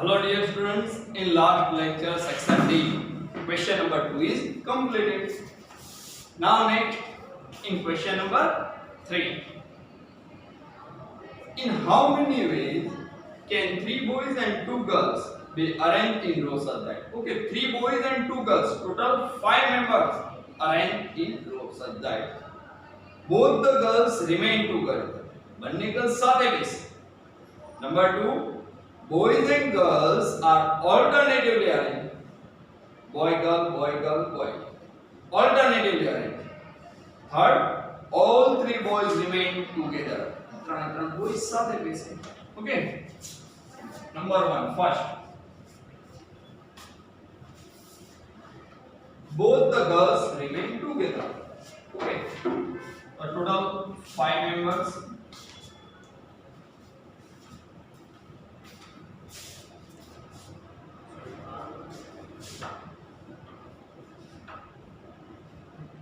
Hello dear students, in last lecture section D, question number 2 is completed. Now next in question number 3. In how many ways can 3 boys and 2 girls be arranged in rows such that? Okay, 3 boys and 2 girls, total 5 members arranged in rows such that both the girls remain together. બંને girls સાથે બેસે. Number 2, boys and girls are alternatively arranged. Boy, girl, boy, girl, boy. Alternatively arranged. Third, all 3 boys remain together. ત્રણ boys સાથે બેસે. Okay. Number 1, first. Both the girls remain together. Okay. A total 5 members.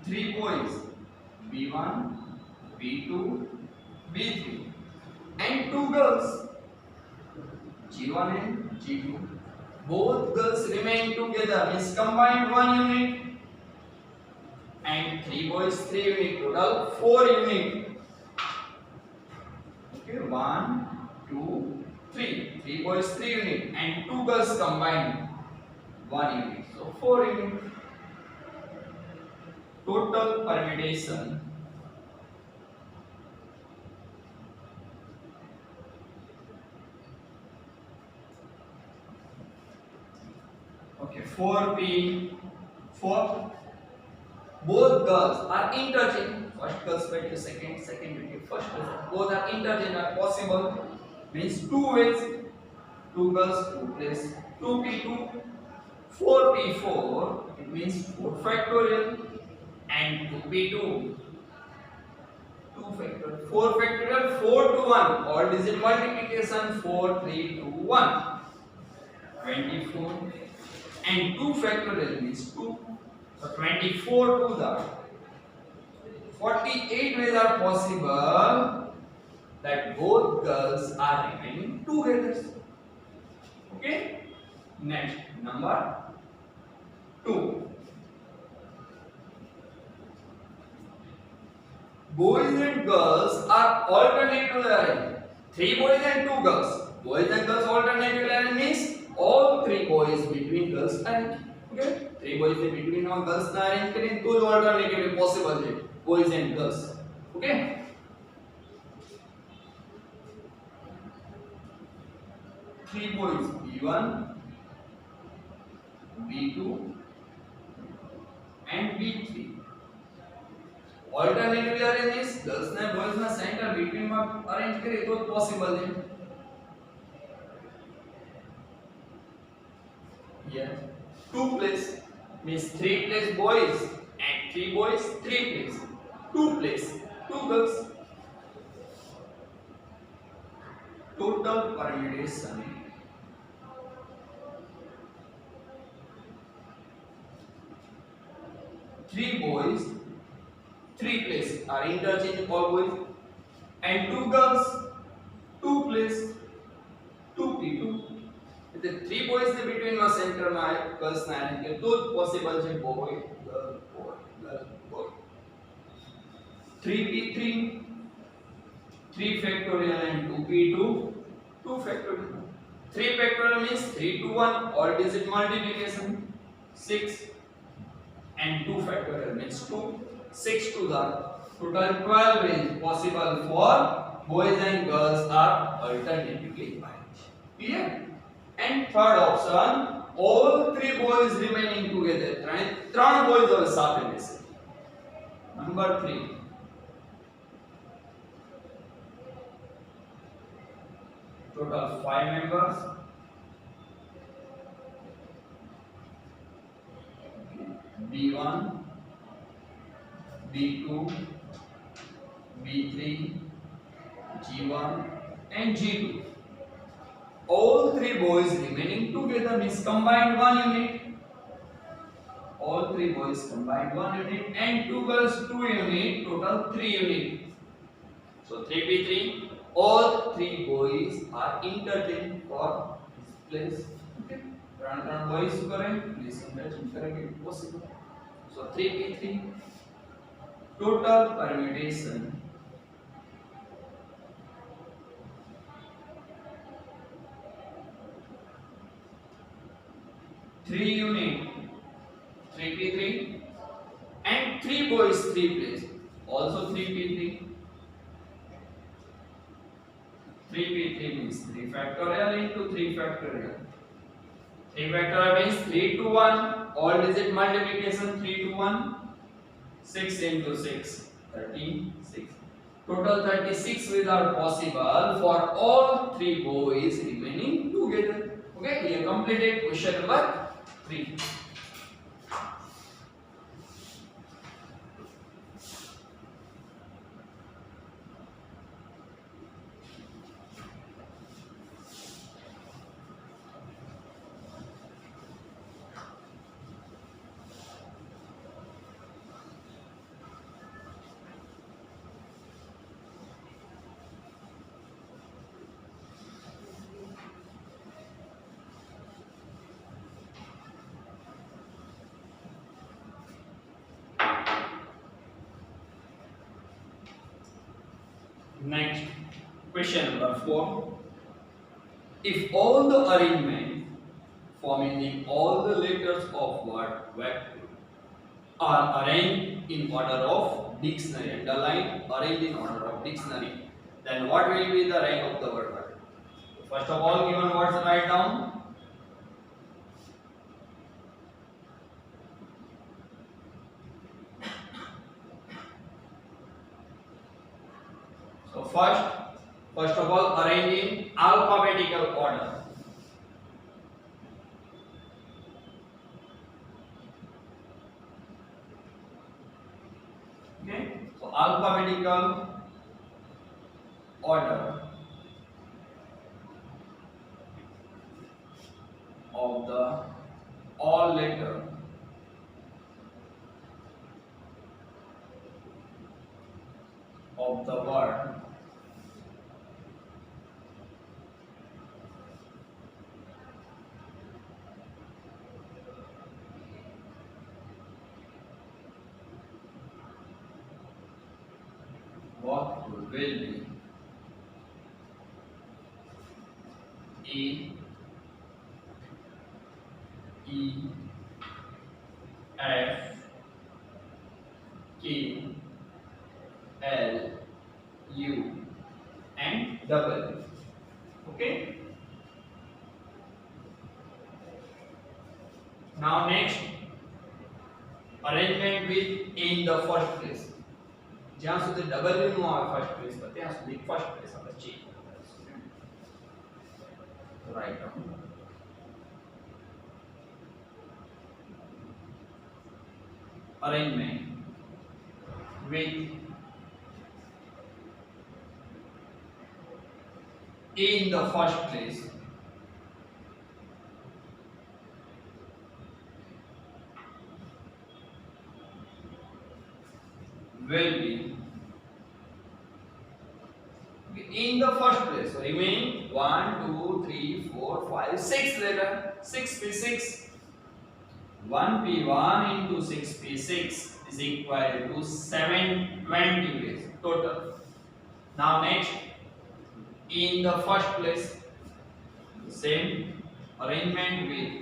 Three boys, B1, B2, B3, and 2 girls, G1 and G2. Both girls remain together, means combined 1 unit, and 3 boys 3 unit, total 4 unit. Okay, 1, 2, 3. 3 boys 3 unit, and 2 girls combined 1 unit, so 4 unit. Total permutation okay 4p 4 both girls are interchanged. First girls went to second went to first girls. Both are interchanged are possible, means 2 ways. 2 girls 2 place 2p2 4p4, it means 4 factorial, and 2p2 2 factorial 4 factorial 4 to 1, all digit multiplication 4 3 2 1 24, and 2 factorial means 2, so 24 to the 48 ways are possible that both girls are remaining together. Okay, next number 2. Boys and girls are alternatively arranged. 3 boys and 2 girls. Boys and girls alternatively arranged means all 3 boys between girls arranged. Okay? 3 boys between all girls arranged करें तो जो alternatively possible है boys and girls. Okay? Three boys B1, B2, and B3. Alternatively arrange is girls ने boys ना center between में arrange करे तो possible है. Yeah. 2 place means 3 place boys and 3 boys 3 place. 2 place 2 girls. Total permutation three boys 3 place are interchanged all boys, and 2 girls 2 place 2p2. The 3 boys the between the center my girls na arrange to possible है boy girl boy girl boy. 3p3 3 factorial and 2p2 2 factorial. 3 factorial means 3 to 1, all digit multiplication 6, and 2 factorial means 2, 6 to the total 12 ways possible for boys and girls are alternatively arranged. Clear? And third option, all 3 boys remaining together. 3 boys और साथ में से. Number 3. Total 5 members. B1, B2, B3, G1, and G2. All 3 boys remaining together means combined 1 unit. All 3 boys combined 1 unit, and 2 girls 2 unit, total 3 unit. So 3p3, all 3 boys are interchanged for place. Okay, ત્રણ boy શું કરે please comparison કરેंगे possible. So 3p3 total permutation 3 unit 3p3 and 3 boys 3 place also 3p3 3p3 means 3 factorial into 3 factorial 3 factorial means 3 to 1 all digit multiplication 3 to 1 6 into 6 36 total 36 without possible for all 3 boys remaining together. Okay, we have completed question number 3. Next, question number 4. If all the arrangement forming all the letters of word vector are arranged in order of dictionary, underline arranged in order of dictionary, then what will be the rank of the word vector? First of all, given words write down. So first of all, arrange in alphabetical order. Okay, so alphabetical order of the all letter of the word what will be A, E, F, K, L, U and W. Okay. Now next, arrangement with A in the first place. જ્યાં સુધી W નું આવે first place પર ત્યાં સુધી first place આપણે check કરીશું. Write down. Arrangement with A in the first place will be in the first place. So remaining 1, 2, 3, 4, 5, 6 letter 6p6. 1p1 into 6p6 is equal to 720 ways total. Now next, in the first place, same arrangement with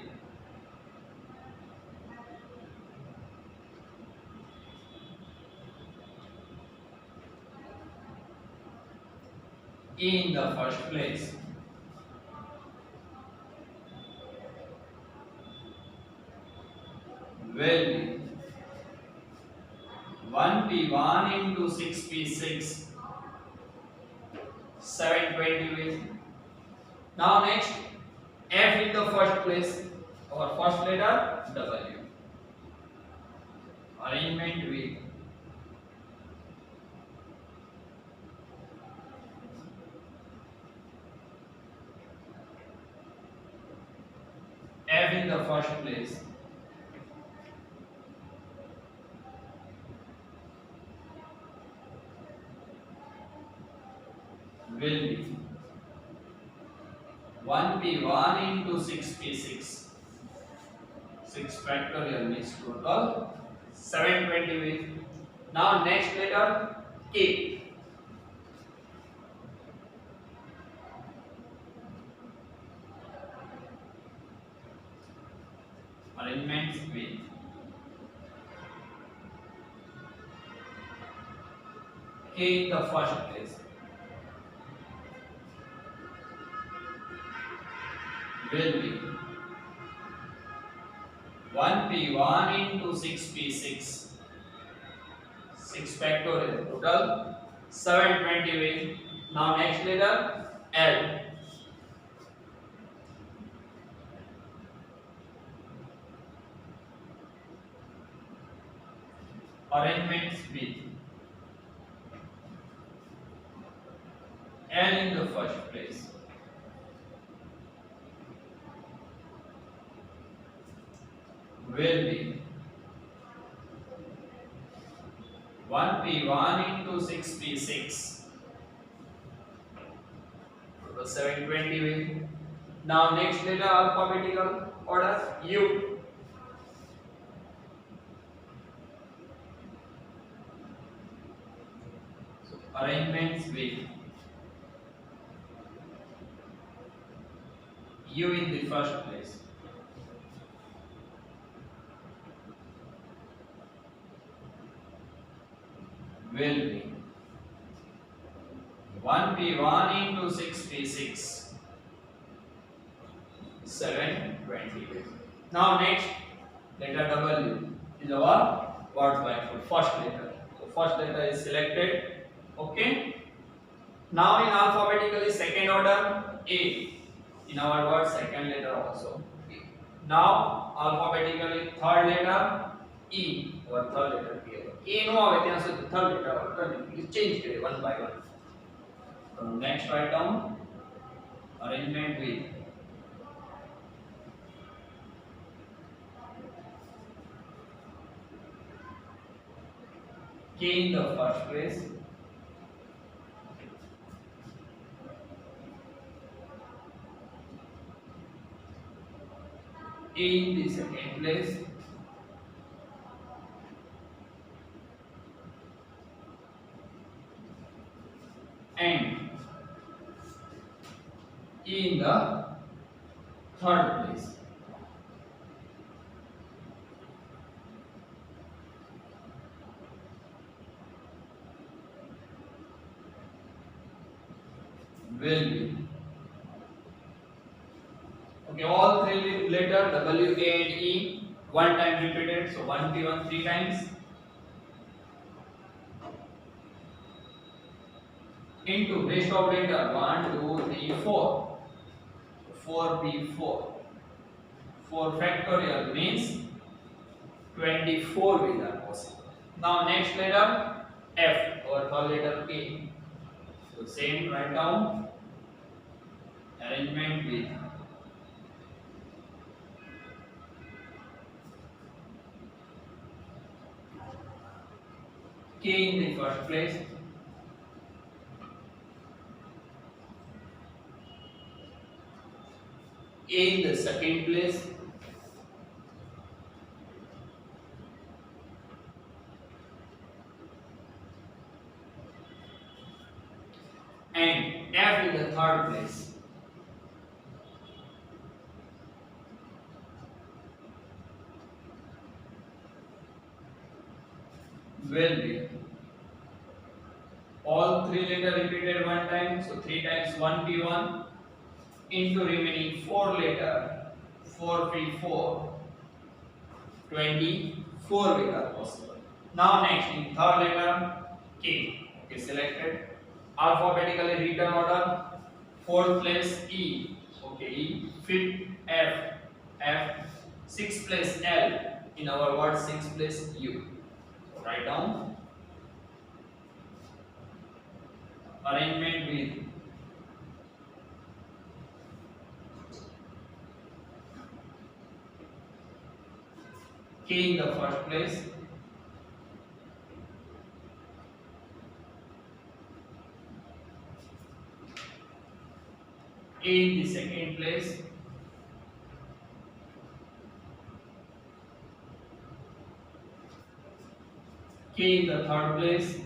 in the first place will be 1p1 into 6p6 720 ways. Now next, F in the first place, our first letter W. Arrangement with F in the first place will be 1p1 1p1 into 6p6. 6 factorial means total 720 ways. Now next letter K. Arrangements with K in the first place will be 1p1 into 6p6. 6 factorial total 720 ways. Now next letter L. Arrangements with L in the first place will be 1p1 into 6p6. Total 720 ways. Now next letter alphabetical order U. So arrangements with U in the first place will be 1p1 into 6p6. 720 ways. Now next letter W is our words by first letter. So first letter is selected. Okay. Now in alphabetically second order A. In our word second letter also. Now alphabetically third letter E or third letter P. A no આવે ત્યાં સુધી third letter alternatively change કરે one by one. So next write down arrangement with K in the first place A in the second place and E in the third place. Will be okay. All three letter W, A, and E one time repeated. So 1p1 three times into rest of letter 1, 2, 3, 4. 4p4. 4 factorial means 24 ways are possible. Now next letter F or third letter K. So same write down arrangement with K in the first place A in the second place and F in the third place. Will be all three letter repeated one time, so 3 times 1p1 into remaining 4 letter 4p4. 24 ways are possible. Now next in third letter K. Okay, selected alphabetically written order. Fourth place E. Okay, E. Fifth F. F. Sixth place L. In our word sixth place U. So write down arrangement with K in the first place A in the second place, K in the third place,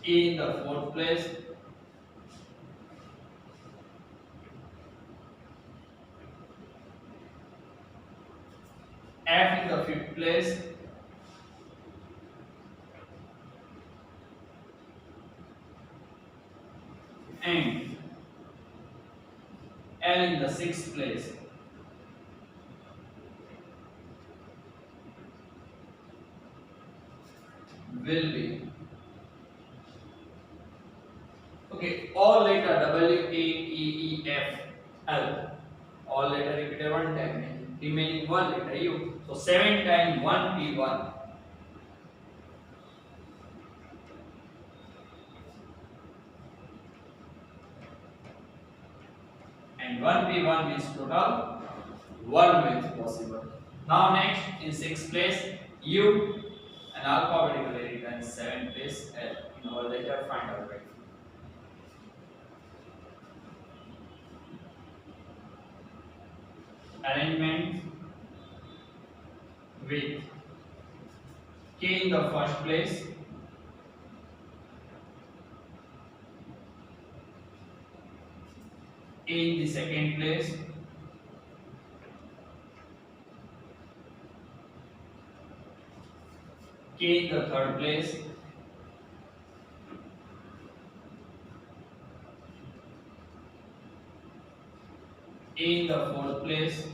A in the fourth place, F in the fifth place, and L in the sixth place. Will be okay. All letter W, A, E, E, F, L. All letter repeated one time. Remaining one letter U. So 7 times 1P1. And 1P1 means total 1 way possible. Now next in 6th place U, and alphabetically written 7th place L. In our letter find out right. Arrangement with K in the first place, A in the second place, K in the third place, A in the fourth place,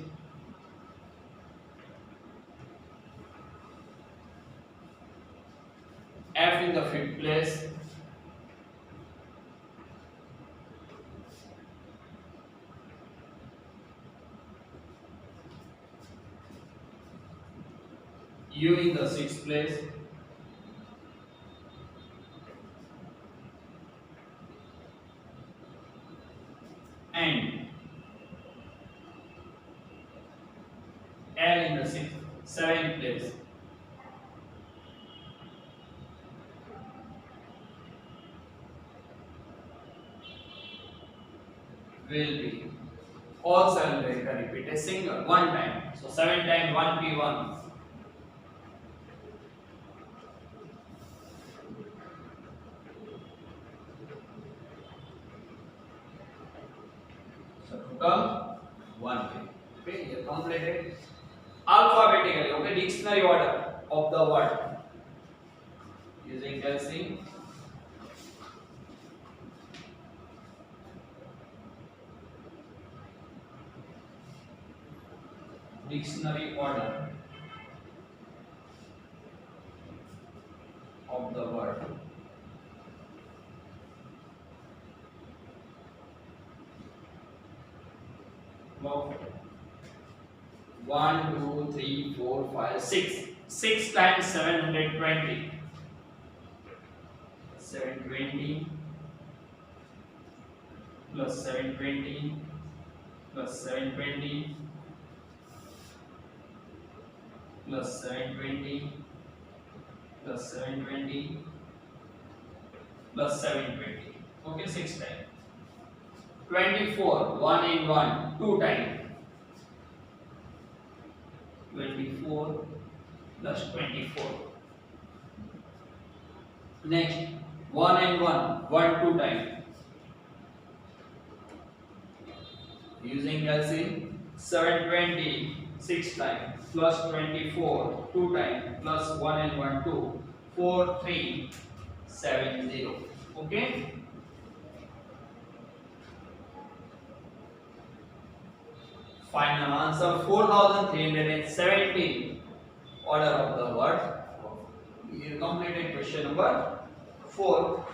F in the fifth place, U in the sixth place, and L in the seventh place. Will be all 7 letters repeated single one time. So 7 times 1P1. So total 1 way. Okay, you completed alphabetically. Okay, dictionary order of the word using Kelsey. Dictionary order of the word. Wow. 1, 2, 3, 4, 5, 6. 6 times 720. 720 plus 720 plus 720 plus 720 plus 720 plus 720. Okay, 6 times. 24, 1 and 1, 2 times. 24 plus 24. Next, 1 and 1, 1, 2 times. Using LCM, 720, 6 times, plus 24, 2 times, plus 1 and 1, 2, 4, 3, 7, 0. Okay? Final answer 4317 order of the word. You completed question number 4.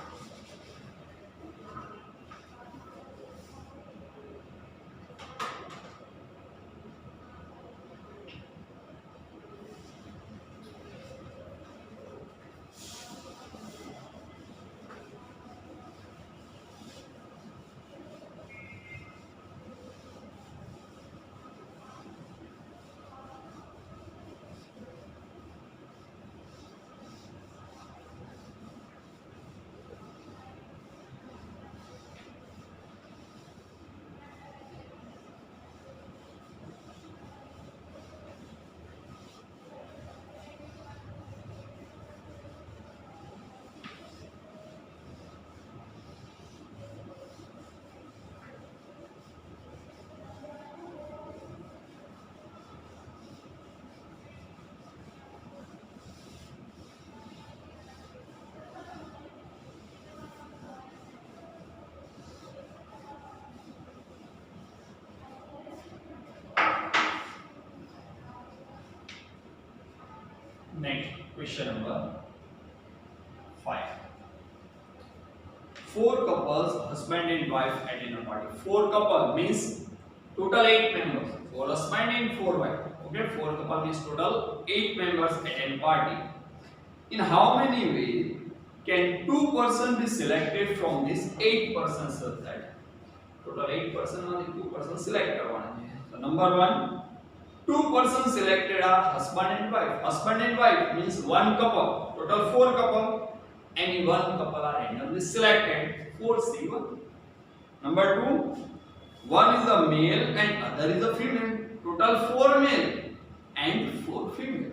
Next question number 5. Four couples, husband and wife at dinner party. Four couple means total 8 members. Four husband and four wife. Okay, four couple means total 8 members at a party. In how many ways can 2 persons be selected from this 8 persons that total 8 person or 2 persons select करवाना है. So number 1, 2 persons selected are husband and wife. Husband and wife means one couple. Total 4 couple. Any one couple are randomly selected. 4C1. Number 2, one is a male and other is a female. Total 4 male and 4 female.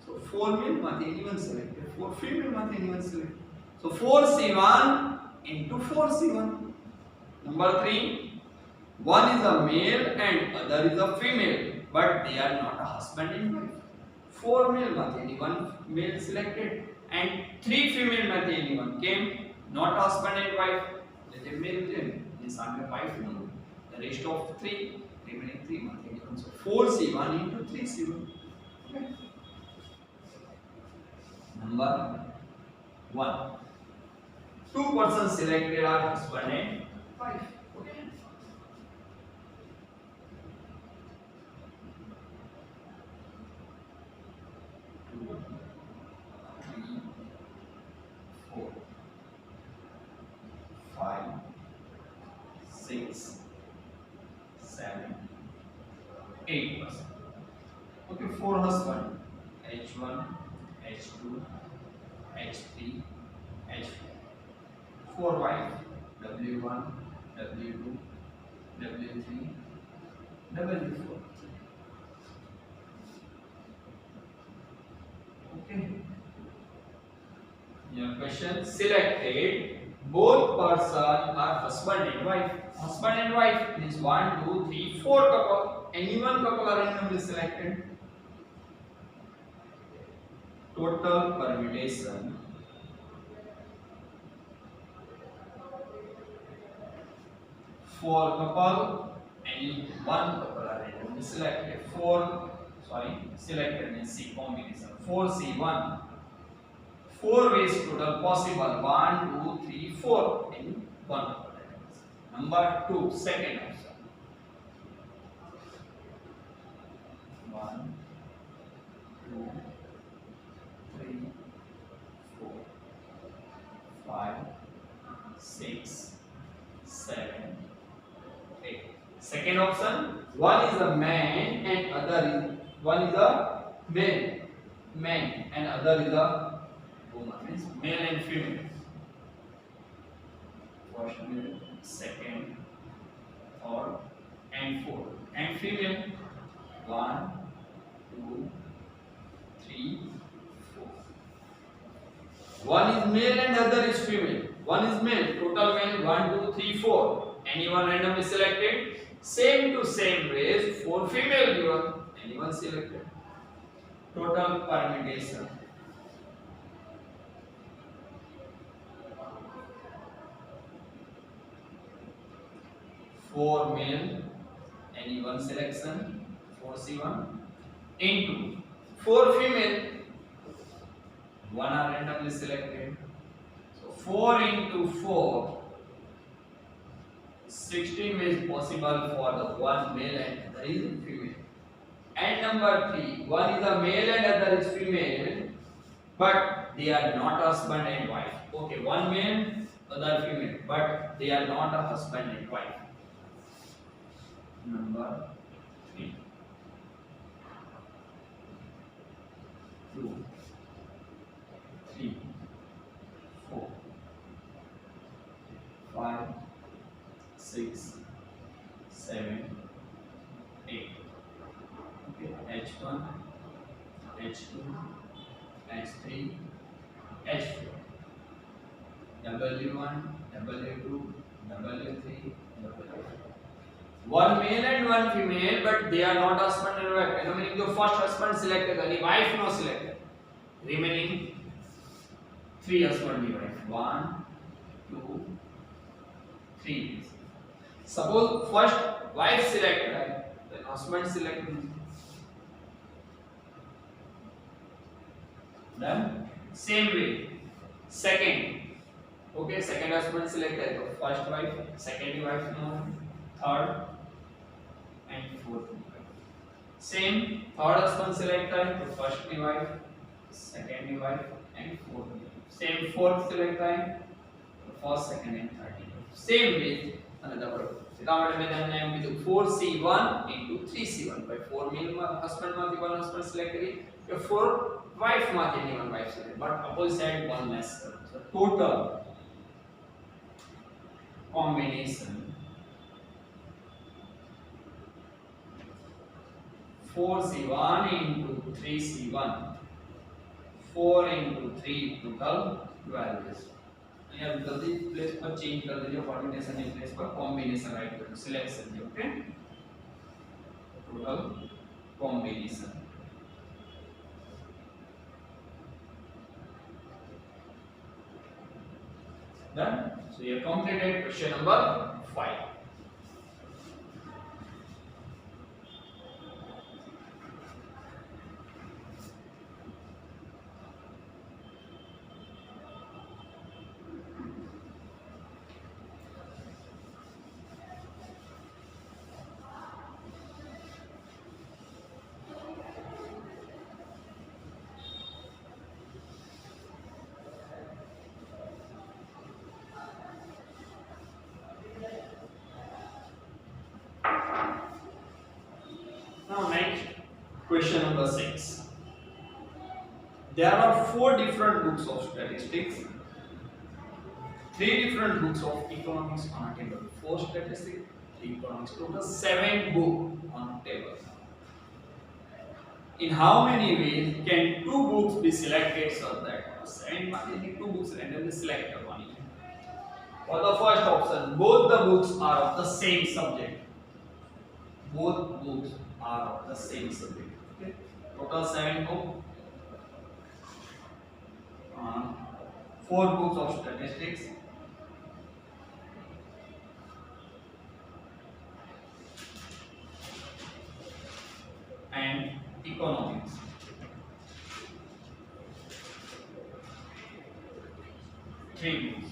So 4 male must anyone selected. 4 female must anyone selected. So 4C1 into 4C1. Number 3, one is a male and other is a female, but they are not a husband and wife. 4 male must anyone male selected and 3 female must anyone came, not husband and wife. Let them male came. Means under wife no. The rest of 3 remaining 3 must anyone. So 4C1 into 3C1. Okay. Number 1. 2 persons selected are husband and wife. Okay. 2, 3, 4, 5, 6, 7, 8 persons. Okay, 4 husband. H1, H2, H3, H4. 4 wife. W1, W2, W3, W4. Okay. Your question selected. Both persons are husband and wife. Husband and wife means 1, 2, 3, 4 couple. Any one couple are randomly selected. Total permutation. 4 couple, any one couple are randomly selected. Selected means C combination. 4C1. 4 ways total possible. 1, 2, 3, 4. Any one couple. Number 2, second option. 1, 2, 3, 4, 5, 6, 7, 8. Second option, one is a man and other is one is a man and other is a woman. Means male and female. First male, second, third, and fourth. And female. 1, 2, 3, 4. One is male and other is female. One is male. Total male 1, 2, 3, 4. Anyone randomly selected. Same to same race. 4 female given. Anyone selected. Total permutation. 4 male. Any one selection. 4C1 into 4 female. 1 are randomly selected. So 4 into 4. 16 is possible for the one male and other is female. And number 3, one is a male and other is female, but they are not husband and wife. Okay, one male, other female, but they are not a husband and wife. Number 3, 2, 3, 4, 5, 6, 7, 8. Okay, H1, H2, H3, H4. W1, W2, W3, W4. One male and one female, but they are not husband and wife. Meaning the first husband selected, and wife no selected. Remaining 3 husband and wife. 1, 2, 3. Suppose first wife selected, then husband selected. Done. Same way. Second. Okay, second husband selected. So first wife, second wife, no. Third and fourth wife. Same. Third husband selected. So first wife, second wife and fourth wife. Same. Fourth selected. So first, second and third. Same way. Another. मैंने 4c1 into 3c1 by 4 mean husband માંથી one husband select કરી કે 4 wife માંથી any one wife select but opposite side one less so total combination 4c1 into 3c1 4 into 3 total 12 is यहाँ जल्दी place पर change कर दीजिए कोऑर्डिनेशन की प्लेस पर कॉम्बिनेशन राइट करो सिलेक्शन जी okay total combination done so ये completed question number 5 Question number 6. There are 4 different books of statistics, 3 different books of economics on a table. 4 statistics, 3 economics, total 7 books on a table. In how many ways can 2 books be selected so that 7 માંથી 2 books randomly select કરવાની છે? For the first option, both the books are of the same subject. Both books are of the same subject. Okay. Total 7 books. 4 books of statistics. And economics. 3 books.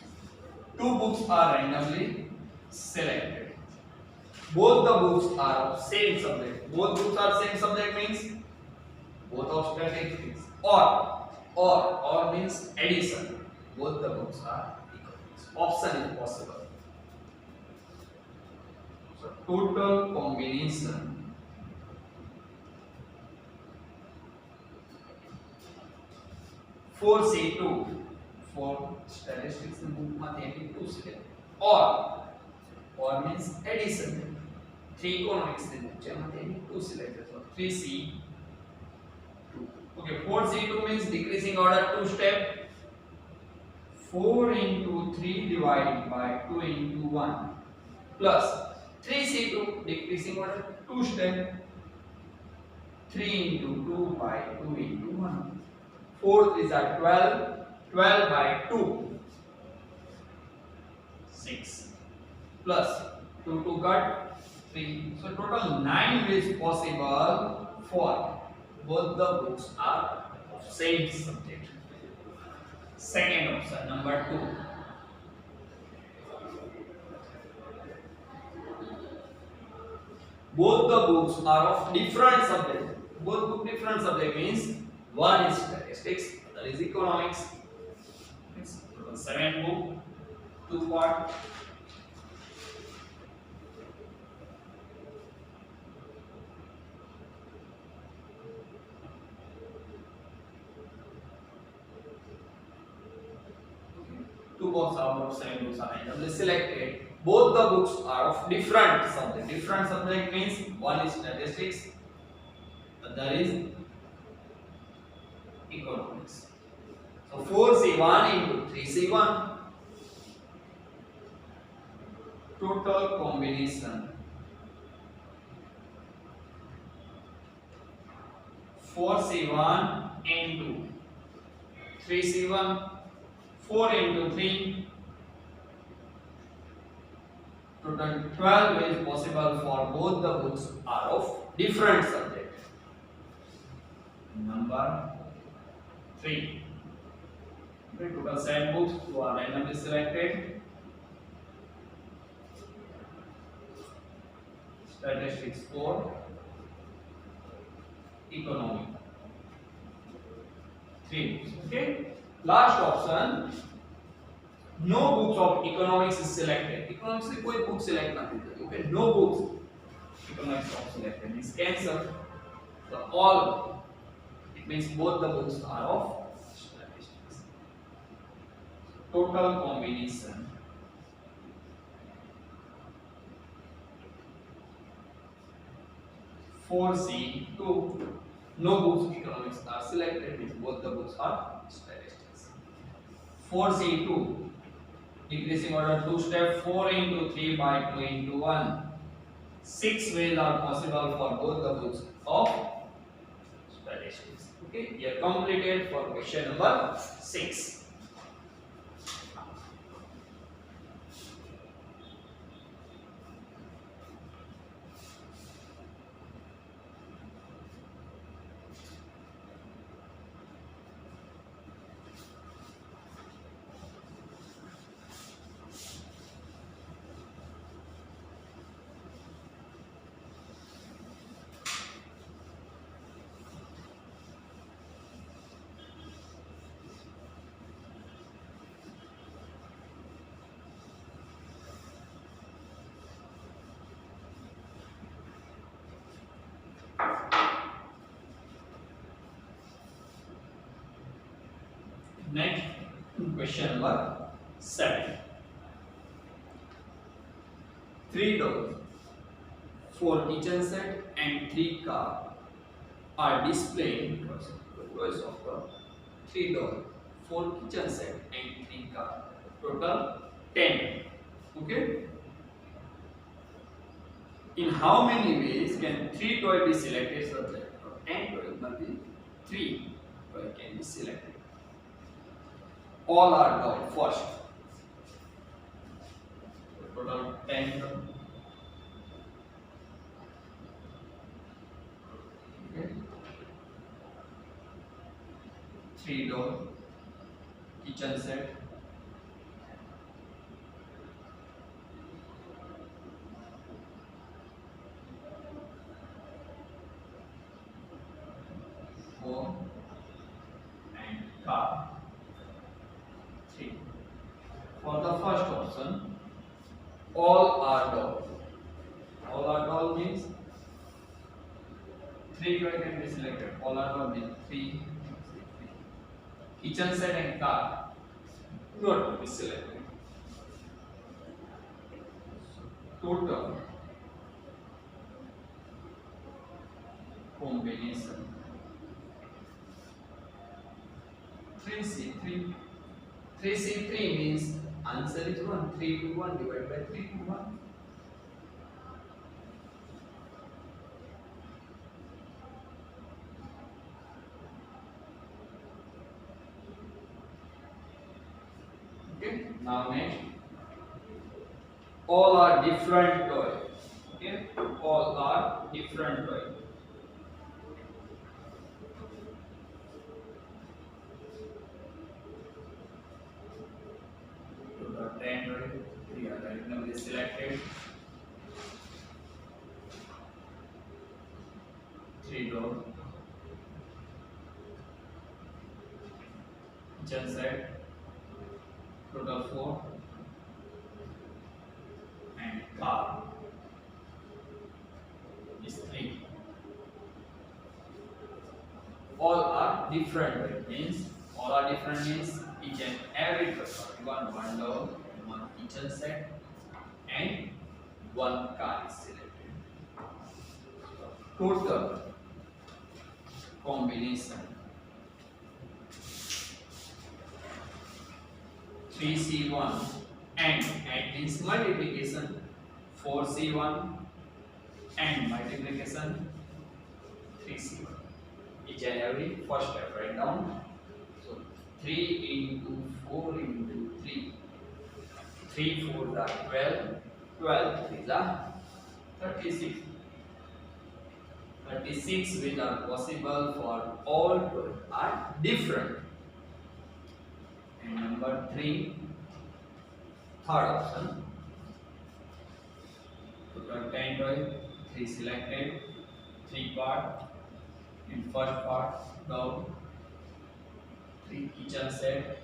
2 books are randomly selected. Both the books are of same subject. Both books are same subject means both of statistics or means addition. Both the books are economics. Option is possible. So total combination 4c2 for statistics book માંથી 2 select or means addition 3 economics the book જેમાંથી 2 selected so 3c2 okay 4c2 means decreasing order 2 step 4 into 3 divided by 2 into 1 plus 3c2 decreasing order 2 step 3 into 2 by 2 into 1 4 3s are 12 by 2 6 plus 2 to cut 3 so total 9 ways possible for both the books are of same subject. Second option number 2 both the books are of different subject. Both book different subject means one is statistics, other is economics. It's total 7 book, 2 part. Two books out of 7 books are randomly selected. Both the books are of different subject. Different subject means one is statistics, other is economics. So 4c1 into 3c1 total combination 4c1 into 3c1 4 into 3 total 12 ways possible for both the books are of different subject. Number 3 3. Okay, total 7 books who are randomly selected. Statistics 4. Economy 3. Okay. Last option. No books of economics is selected. Economics से कोई book select ना कीजिए. Okay. No books economics of selected is cancelled. So all, it means both the books are of statistics. Total combination 4C2. No books economics are selected, means both the books are statistics. 4C2. Decreasing order 2 step, 4 into 3 by 2 into 1. 6 ways are possible for both the books of statistics. Okay, we are completed for question number 6. Next, question number 7. 3 doors, 4 kitchen set and 3 cars are displayed because choice of the 3 doors, 4 kitchen set and 3 cars. Total 10. Okay. In how many ways can 3 toys be selected such that 10 toys must be 3 toys can be selected? All are done first. Total 10. Okay. 3 door kitchen set. Four and car. 3. For the first option, all are doll. All are doll means 3 toys can be selected. All are doll means 3. Kitchen set and car not to be selected. Total combination 3C3. 3C3 means answer is 1. 3 to 1 divided by 3 to 1. Okay, now next. All are different toys. Okay, all are different toys. Total 10 toys. 3 are randomly selected. 3 doors. Kitchen set. Total 4 and car is 3. All are different, means all are different means each and every person, one door, one kitchen set and one car is selected. Total combination 3C1 and means multiplication 4C1 and multiplication 3C1. Each and every first step write down. So 3 into 4 into 3. 3 4s are 12. 12 3s are 36. 36 which are possible for all 12 are different. And number 3, third option. Total 10 toys, 3 selected, 3 part. In first part, down, 3 kitchen set,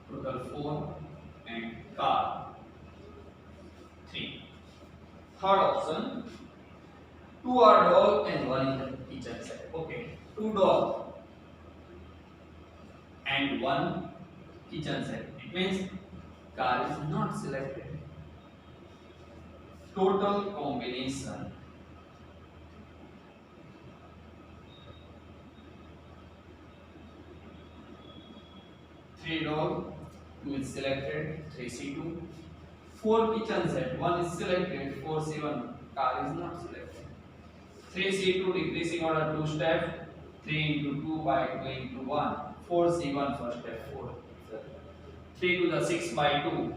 total 4, and car, 3. Third option, 2 are doll and 1 is the kitchen set. Okay, 2 doll and 1 kitchen set. It means car is not selected. Total combination, three doll, 2 is selected, 3C2, 4 kitchen set, 1 is selected, 4C1, car is not selected. 3C2 decreasing order 2 step, 3 into 2 by 2 into 1, 4C1 first step 4, 3 to the 6 by 2,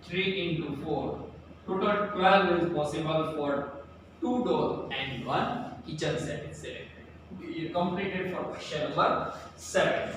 3 into 4, total 12 is possible for 2 doll and 1 kitchen set is selected. We completed for question number 7.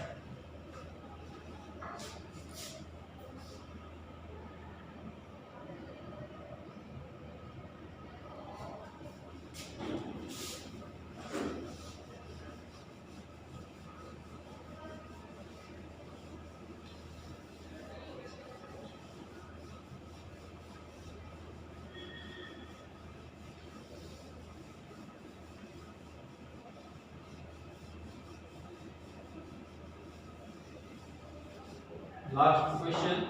Last question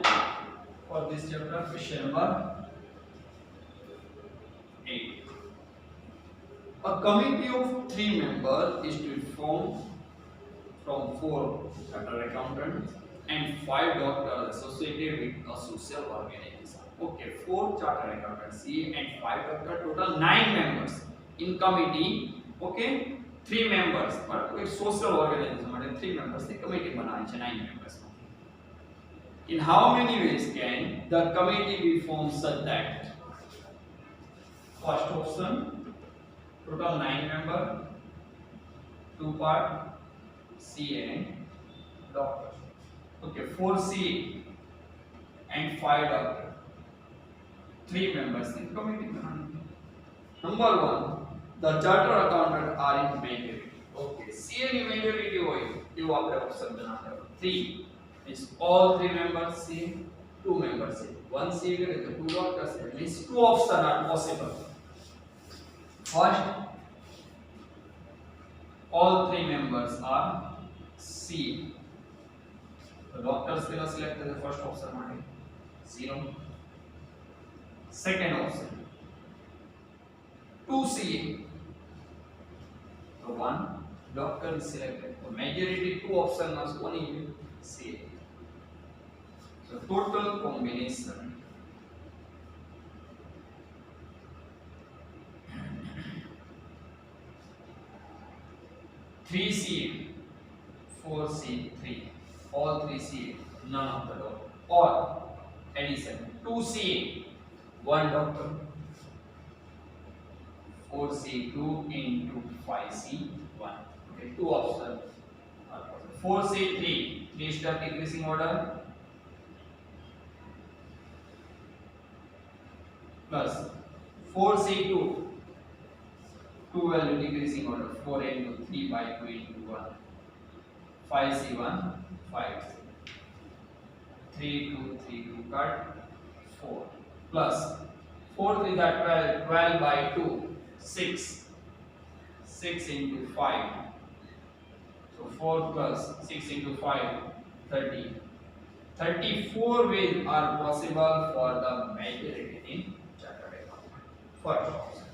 for this chapter, question number 8. A committee of 3 members is to form from 4 chartered accountants and 5 doctors associated with a social organization. Okay, 4 chartered accountants and 5 doctors, total 9 members in committee. Okay, 3 members, but with social organization, 3 members, the committee बनानी है 9 members. In how many ways can the committee be formed such that? First option, total 9 members, 2 part, C and doctors. Okay, 4 C and 5 doctors. 3 members in committee. Number 1, the chartered accountants are in majority. Okay, C and majority होई, ये आपने option बनाते हो. 3 is all 3 members C, 2 members C. 1 C के लिए 2 doctors है. Means 2 options are possible. First, all 3 members are C. The doctors will select the first option. 0. Second option, 2C. So 1 doctor is selected. So majority 2 option must only C. So total combination, three C, 4 C, 3, all 3 C, none of the doctor, or addition, 2 C, 1 doctor, 4 C, 2 into 5 C, 1. Okay, 2 options. 4 C, 3 step decreasing order, plus 4 C, 2 value decreasing order, 4 into 3 by 2 into 1, 5 C, 1, 5 C, 3 2 3 2 cut 4, plus 4 3 that 12, 12 by 2, 6 into 5, so 4 plus 6 into 5, 30. 34 ways are possible for the majority in chartered account. First option.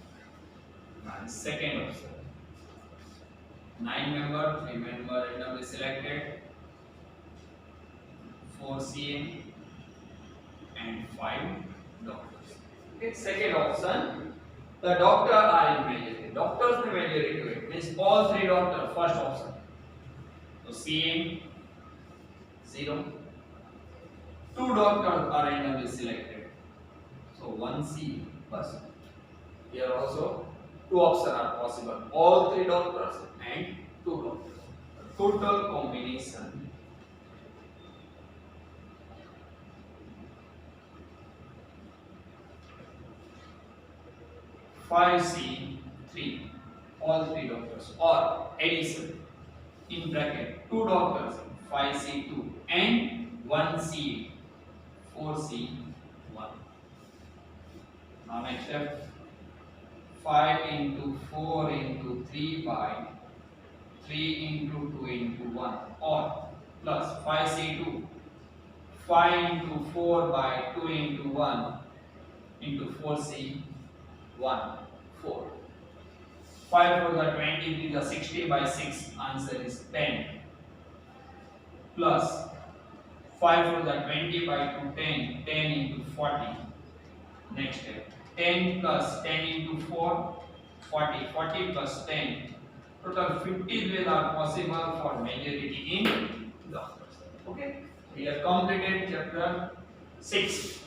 And second option. 9 member, 3 member randomly selected, 4 CA and 5 doctors. Okay, second option. The doctor are in majority. Doctors in majority to it means all 3 doctors. First option. So CA 0. 2 doctors are randomly selected. So 1 C plus. Here also two options are possible, all three doctors and two doctors. Total combination five C three, all three doctors, or addition in bracket two doctors, 5C2 and 1C, 4C1. Now next step, 5 into 4 into 3 by 3 into 2 into 1, or plus 5C2, 5 into 4 by 2 into 1 into 4C1, 4. 5 for the 20, the 60 by 6, answer is 10. Plus 5 for the 20 by 2, 10, 10 into 40. Next step, 10 plus 10 into 4, 40, 40 plus 10. Total 50 ways are possible for majority in doctors. Okay, we have completed chapter 6.